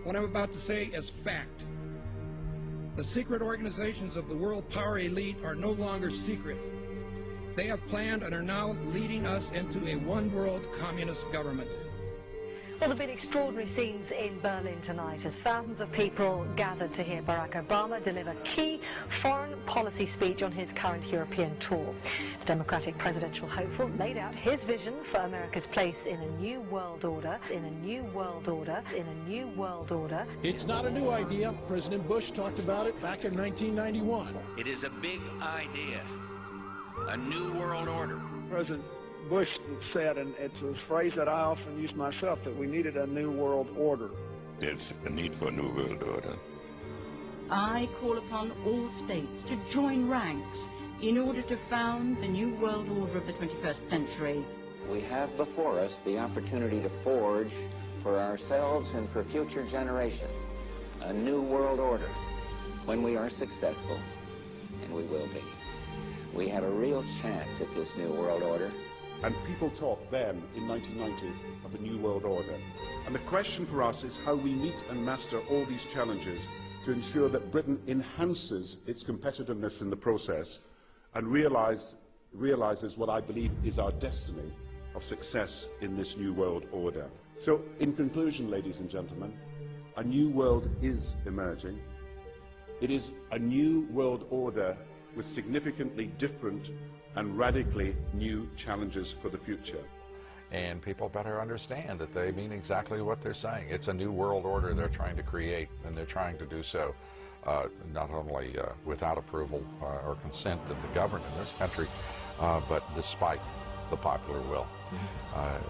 What I'm about to say is fact. The secret organizations of the world power elite are no longer secret. They have planned and are now leading us into a one-world communist government. Well, there have been extraordinary scenes in Berlin tonight as thousands of people gathered to hear Barack Obama deliver key foreign policy speech on his current European tour. The Democratic presidential hopeful laid out his vision for America's place in a new world order, in a new world order, in a new world order. It's not a new idea. President Bush talked about it back in 1991. It is a big idea, a new world order. President Bush said, and it's a phrase that I often use myself, that we needed a new world order. There's a need for a new world order. I call upon all states to join ranks in order to found the new world order of the 21st century. We have before us the opportunity to forge for ourselves and for future generations a new world order. When we are successful, and we will be, we have a real chance at this new world order. And people talked then, in 1990, of a new world order. And the question for us is how we meet and master all these challenges to ensure that Britain enhances its competitiveness in the process and realizes what I believe is our destiny of success in this new world order. So, in conclusion, ladies and gentlemen, a new world is emerging. It is a new world order with significantly different and radically new challenges for the future. And people better understand that they mean exactly what they're saying. It's a new world order they're trying to create, and they're trying to do so not only without approval or consent of the governed in this country, but despite the popular will.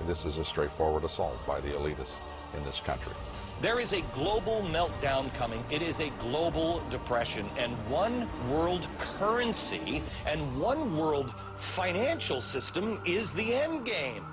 This is a straightforward assault by the elitists in this country. There is a global meltdown coming. It is a global depression, and one world currency and one world financial system is the end game.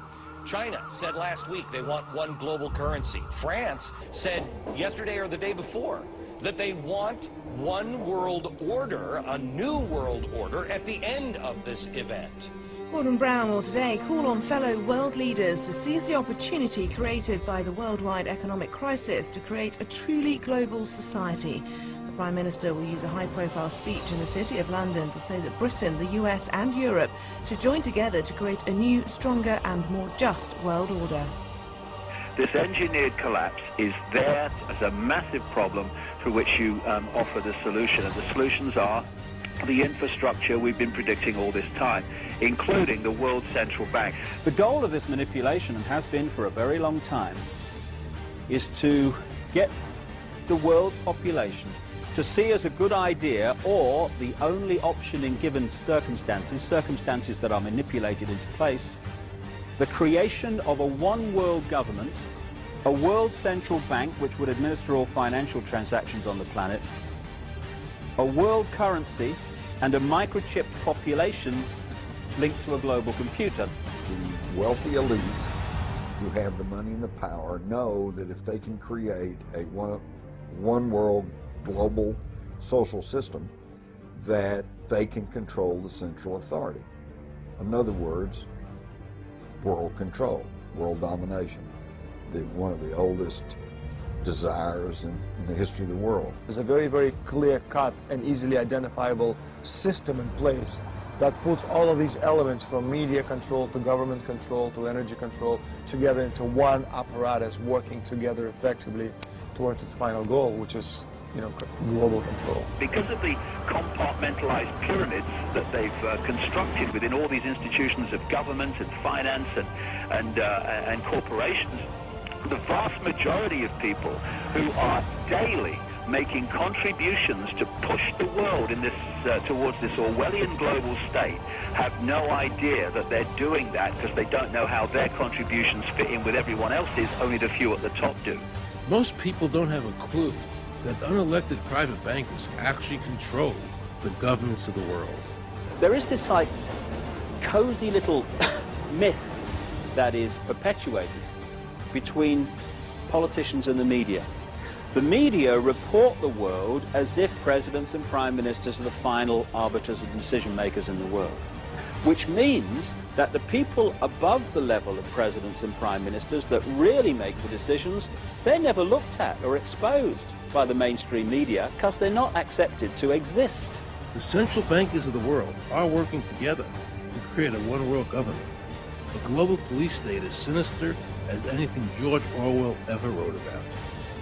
China said last week they want one global currency. France said yesterday or the day before that they want one world order, a new world order, at the end of this event. Gordon Brown will today call on fellow world leaders to seize the opportunity created by the worldwide economic crisis to create a truly global society. The Prime Minister will use a high-profile speech in the City of London to say that Britain, the US and Europe should join together to create a new, stronger and more just world order. This engineered collapse is there as a massive problem for which you offer the solution, and the solutions are the infrastructure we've been predicting all this time, including the World Central Bank. The goal of this manipulation, and has been for a very long time, is to get the world population to see as a good idea, or the only option in given circumstances that are manipulated into place, the creation of a one world government, a world central bank which would administer all financial transactions on the planet, a world currency, and a microchipped population linked to a global computer. The wealthy elite who have the money and the power know that if they can create a one world global social system, that they can control the central authority. In other words, world control, world domination, one of the oldest desires in the history of the world. There's a very, very clear-cut and easily identifiable system in place that puts all of these elements, from media control to government control to energy control, together into one apparatus working together effectively towards its final goal, which is, global control. Because of the compartmentalized pyramids that they've constructed within all these institutions of government and finance and corporations, the vast majority of people who are daily making contributions to push the world in this towards this Orwellian global state have no idea that they're doing that, because they don't know how their contributions fit in with everyone else's. Only the few at the top do. Most people don't have a clue that unelected private bankers actually control the governments of the world. There is this cozy little myth that is perpetuated between politicians and the media. The media report the world as if presidents and prime ministers are the final arbiters and decision makers in the world. which means that the people above the level of presidents and prime ministers that really make the decisions, they're never looked at or exposed by the mainstream media because they're not accepted to exist. The central bankers of the world are working together to create a one-world government. A global police state as sinister as anything George Orwell ever wrote about,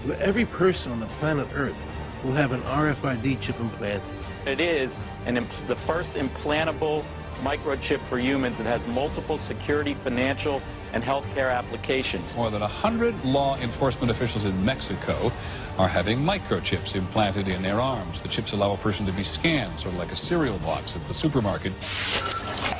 where every person on the planet Earth will have an RFID chip implanted. It is the first implantable microchip for humans that has multiple security, financial, and healthcare applications. More than 100 law enforcement officials in Mexico are having microchips implanted in their arms. The chips allow a person to be scanned, sort of like a cereal box at the supermarket.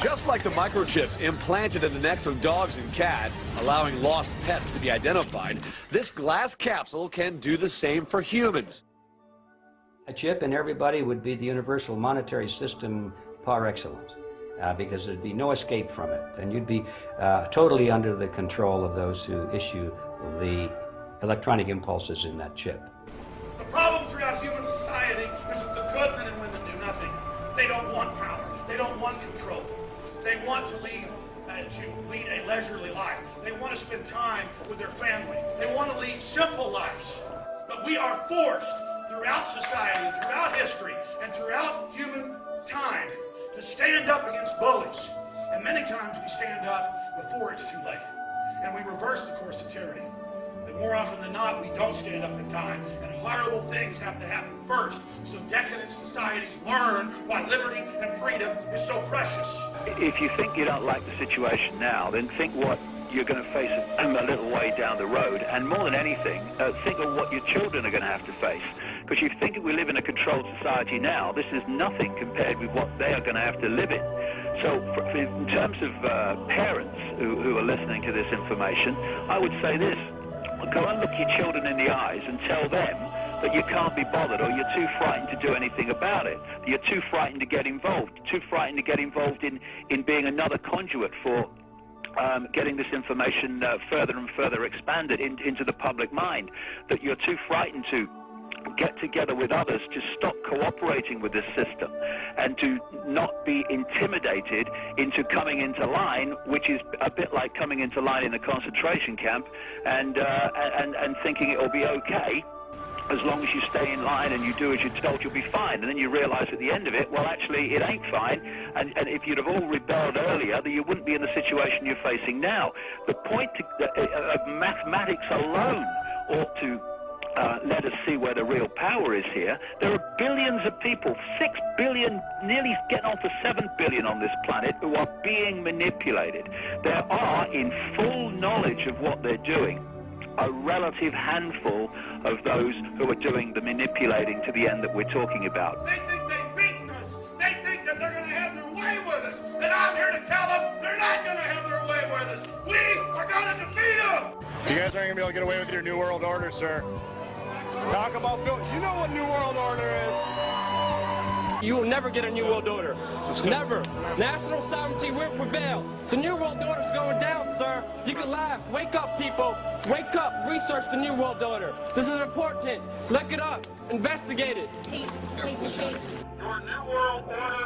Just like the microchips implanted in the necks of dogs and cats, allowing lost pets to be identified, this glass capsule can do the same for humans. A chip in everybody would be the universal monetary system par excellence, because there'd be no escape from it, and you'd be totally under the control of those who issue the electronic impulses in that chip. The problem throughout human society is that the good men and women do nothing. They don't want power. They don't want control. They want to lead a leisurely life. They want to spend time with their family. They want to lead simple lives. But we are forced throughout society and throughout history and throughout human time to stand up against bullies. And many times we stand up before it's too late. And we reverse the course of tyranny. But more often than not, we don't stand up in time, and horrible things have to happen first, so decadent societies learn why liberty and freedom is so precious. If you think you don't like the situation now, then think what you're going to face a little way down the road, and more than anything, think of what your children are going to have to face. Because you think we live in a controlled society now, this is nothing compared with what they are going to have to live in. So in terms of parents who are listening to this information, I would say this: go and look your children in the eyes and tell them that you can't be bothered, or you're too frightened to do anything about it. You're too frightened to get involved, too frightened to get involved in being another conduit for getting this information further and further expanded into the public mind, that you're too frightened to get together with others to stop cooperating with this system and to not be intimidated into coming into line, which is a bit like coming into line in a concentration camp and thinking it'll be okay. As long as you stay in line and you do as you're told, you'll be fine. And then you realize at the end of it, well, actually, it ain't fine. And if you'd have all rebelled earlier, then you wouldn't be in the situation you're facing now. The point of mathematics alone ought to let us see where the real power is here. There are billions of people, 6 billion, nearly getting on to 7 billion on this planet, who are being manipulated. There are, in full knowledge of what they're doing, a relative handful of those who are doing the manipulating to the end that we're talking about. They think they've beaten us. They think that they're going to have their way with us. And I'm here to tell them they're not going to have their way with us. We are going to defeat them. You guys aren't going to be able to get away with your New World Order, sir. Talk about Bill. You know what New World Order is. You will never get a New World Order. Never. National sovereignty will prevail. The New World Order is going down, sir. You can laugh. Wake up, people. Wake up. Research the New World Order. This is important. Look it up. Investigate it. Your New World Order